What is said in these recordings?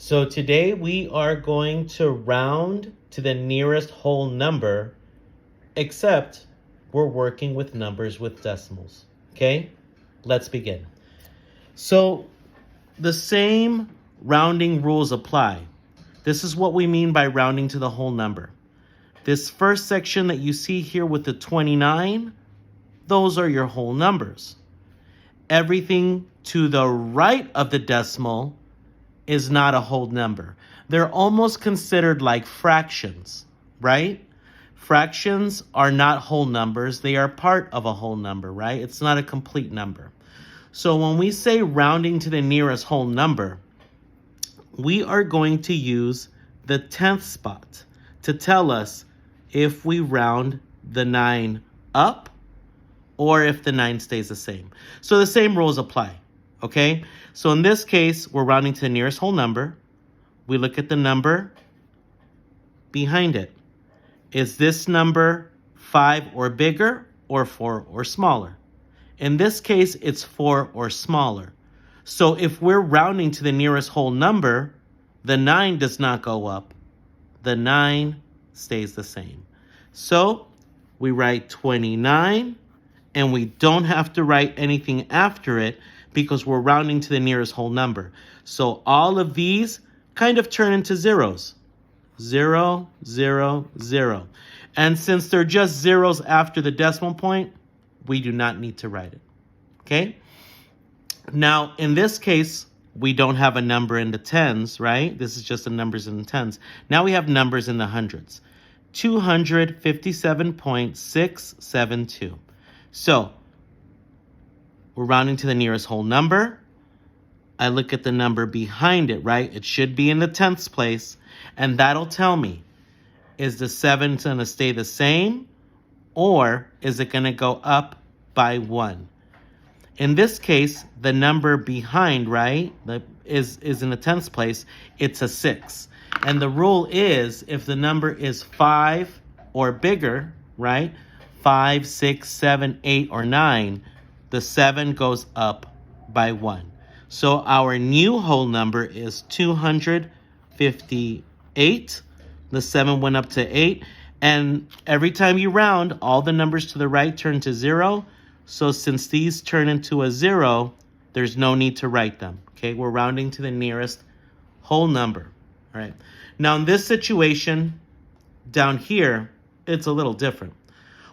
So today we are going to round to the nearest whole number, except we're working with numbers with decimals. Okay, let's begin. So the same rounding rules apply. This is what we mean by rounding to the whole number. This first section that you see here with the 29, those are your whole numbers. Everything to the right of the decimal is not a whole number. They're almost considered like fractions, right? Fractions are not whole numbers. They are part of a whole number, right? It's not a complete number. So when we say rounding to the nearest whole number, we are going to use the 10th spot to tell us if we round the 9 up or if the 9 stays the same. So the same rules apply, okay? So in this case, we're rounding to the nearest whole number. We look at the number behind it. Is this number 5 or bigger or 4 or smaller? In this case, it's 4 or smaller. So if we're rounding to the nearest whole number, the 9 does not go up. The 9 stays the same. So we write 29, and we don't have to write anything after it because we're rounding to the nearest whole number. So all of these kind of turn into zeros. 0, 0, 0. And since they're just zeros after the decimal point, we do not need to write it. Okay? Now, in this case, we don't have a number in the tens, right? This is just the numbers in the tens. Now we have numbers in the hundreds. 257.672. So, we're rounding to the nearest whole number. I look at the number behind it, right? It should be in the tenths place. And that'll tell me, is the 7 going to stay the same? Or is it going to go up by 1? In this case, the number behind, right, is in the tenths place. It's a 6. And the rule is, if the number is 5 or bigger, right, 5, 6, 7, 8, or 9, the 7 goes up by 1. So our new whole number is 258. The 7 went up to 8. And every time you round, all the numbers to the right turn to 0. So since these turn into a 0, there's no need to write them. Okay, we're rounding to the nearest whole number. All right. Now in this situation, down here, it's a little different.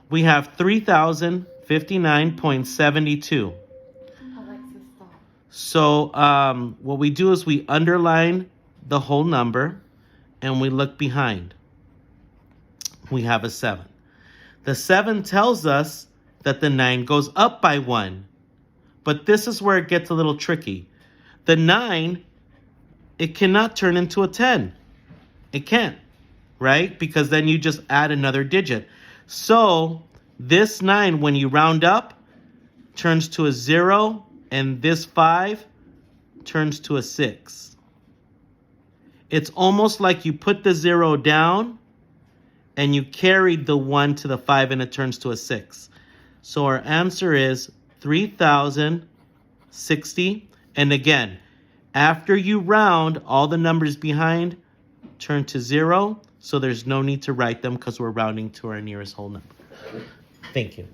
We have 3,059.72. So what we do is we underline the whole number and we look behind. We have a 7. The 7 tells us that the 9 goes up by 1. But this is where it gets a little tricky. The 9, it cannot turn into a 10. It can't, right? Because then you just add another digit. So this 9, when you round up, turns to a 0, and this 5 turns to a 6. It's almost like you put the 0 down and you carried the 1 to the 5 and it turns to a 6. So our answer is 3,060. And again, after you round, all the numbers behind turn to 0. So there's no need to write them because we're rounding to our nearest whole number. Thank you.